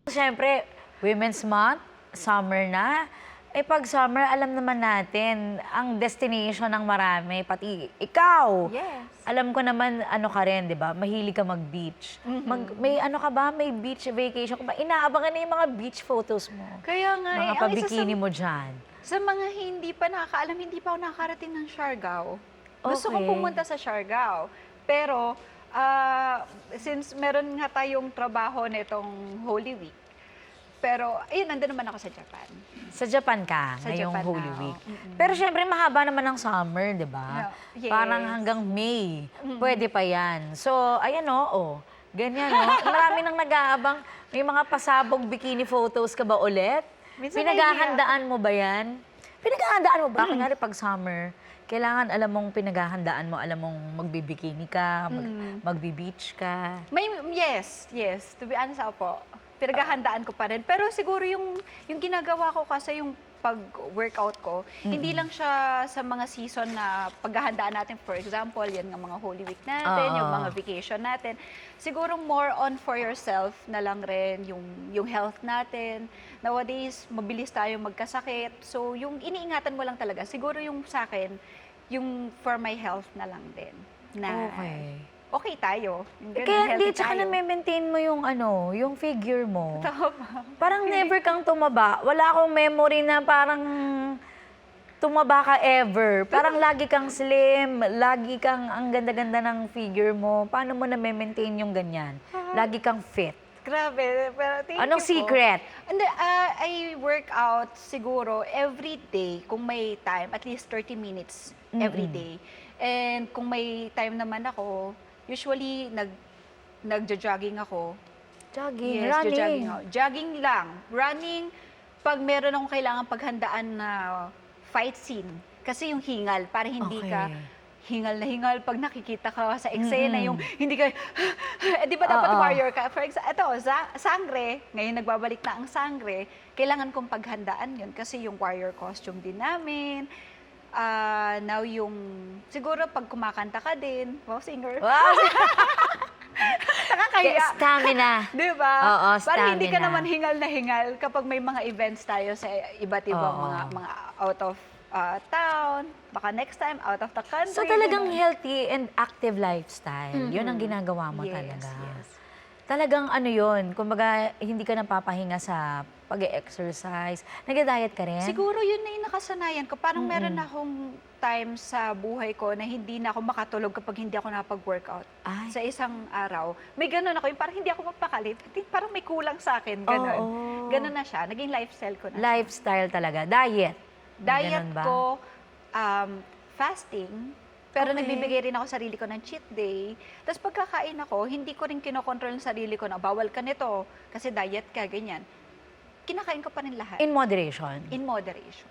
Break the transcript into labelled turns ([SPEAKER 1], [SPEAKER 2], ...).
[SPEAKER 1] Siyempre, Women's Month, summer na. Eh pag summer, alam naman natin, ang destination ng marami, pati ikaw.
[SPEAKER 2] Yes.
[SPEAKER 1] Alam ko naman, ano ka rin, di ba? Mahilig ka mag-beach. May ano ka ba? May beach vacation ka ba? Inaabangan na yung mga beach photos mo.
[SPEAKER 2] Kaya nga,
[SPEAKER 1] Mga
[SPEAKER 2] ang isa
[SPEAKER 1] pabikini mo dyan.
[SPEAKER 2] sa mga hindi pa nakakaalam, hindi pa ako nakakarating ng Siargao. Gusto kong
[SPEAKER 1] Okay.
[SPEAKER 2] pumunta sa Siargao. Pero, since meron nga tayong trabaho nitong Holy Week, pero, ayun, nandun naman ako sa Japan.
[SPEAKER 1] Sa Japan ka,
[SPEAKER 2] Sa
[SPEAKER 1] ngayong
[SPEAKER 2] Japan
[SPEAKER 1] Holy
[SPEAKER 2] ako.
[SPEAKER 1] Week. Pero syempre, mahaba naman ang summer, di ba?
[SPEAKER 2] Yeah. Yes.
[SPEAKER 1] Parang hanggang May. Pwede pa yan. So, ayan o. Ganyan o. Marami nang nag-aabang. May mga pasabog bikini photos ka ba ulit?
[SPEAKER 2] Minsan
[SPEAKER 1] Pinaghahandaan mo ba yan? Pinaghahandaan mo ba? Kunyari pag summer, kailangan alam mong pinaghahandaan mo, alam mong magbibikini ka, magbi-beach ka.
[SPEAKER 2] Yes. To be honest, po. Pinaghahandaan ko pa rin. Pero siguro yung ginagawa ko kasi yung pag-workout ko, hindi lang siya sa mga season na paghahandaan natin. For example, yan ng mga Holy Week natin, yung mga vacation natin. Siguro more on for yourself na lang rin, yung health natin. Nowadays, mabilis tayo magkasakit. So, yung iniingatan mo lang talaga, siguro yung sa akin, yung for my health na lang din. Na okay tayo. Yung ganun,
[SPEAKER 1] Kaya
[SPEAKER 2] healthy
[SPEAKER 1] hindi, tsaka
[SPEAKER 2] tayo.
[SPEAKER 1] na-maintain mo yung ano, yung figure mo.
[SPEAKER 2] Tama.
[SPEAKER 1] Parang never kang tumaba. Wala akong memory na parang tumaba ka ever. Parang lagi kang slim, lagi kang ang ganda-ganda ng figure mo. Paano mo na-maintain yung ganyan? Lagi kang fit.
[SPEAKER 2] Grabe, pero thank
[SPEAKER 1] Anong
[SPEAKER 2] you po.
[SPEAKER 1] secret?
[SPEAKER 2] Hindi, I work out siguro every day kung may time, at least 30 minutes every day. And kung may time naman ako, usually nagja-jogging ako.
[SPEAKER 1] Jogging,
[SPEAKER 2] Yes,
[SPEAKER 1] running.
[SPEAKER 2] jogging ako. Jogging lang. Running, pag meron akong kailangan paghandaan na fight scene. Kasi yung hingal, para hindi ka hingal na hingal pag nakikita ka sa eksena, yung hindi ka, di ba dapat warrior ka? For example, ito, sangre, ngayon nagbabalik na ang sangre, kailangan kong paghandaan yun kasi yung warrior costume din namin. Now yung, siguro pag kumakanta ka din, wow, singer.
[SPEAKER 1] Wow!
[SPEAKER 2] Nakakaya.
[SPEAKER 1] Stamina.
[SPEAKER 2] Di ba?
[SPEAKER 1] Oo,
[SPEAKER 2] Para hindi ka
[SPEAKER 1] stamina.
[SPEAKER 2] naman hingal na hingal kapag may mga events tayo sa iba't ibang
[SPEAKER 1] Oo.
[SPEAKER 2] mga out of town, baka next time out of the country.
[SPEAKER 1] So talagang
[SPEAKER 2] ganun.
[SPEAKER 1] healthy and active lifestyle. Yun ang ginagawa mo
[SPEAKER 2] Yes,
[SPEAKER 1] talaga.
[SPEAKER 2] yes.
[SPEAKER 1] Talagang ano yun, kumbaga hindi ka napapahinga sa pag-exercise. Nag-diet ka rin?
[SPEAKER 2] Siguro yun na yung nakasanayan ko. Parang meron na akong time sa buhay ko na hindi na ako makatulog kapag hindi ako napag-workout.
[SPEAKER 1] Ay.
[SPEAKER 2] Sa isang araw. May ganun ako, yung parang hindi ako mapakali. Parang may kulang sa akin, ganun.
[SPEAKER 1] Oo.
[SPEAKER 2] Ganun na siya. Naging lifestyle ko na.
[SPEAKER 1] Lifestyle talaga. Diet. May
[SPEAKER 2] Diet
[SPEAKER 1] ganun ba?
[SPEAKER 2] ko, fasting, pero
[SPEAKER 1] Okay.
[SPEAKER 2] nagbibigay rin ako sarili ko ng cheat day. Tapos pagkakain ako, hindi ko rin kinokontrol yung sarili ko na bawal ka nito kasi diet ka, ganyan. Kinakain ko pa rin lahat.
[SPEAKER 1] In moderation.
[SPEAKER 2] In moderation.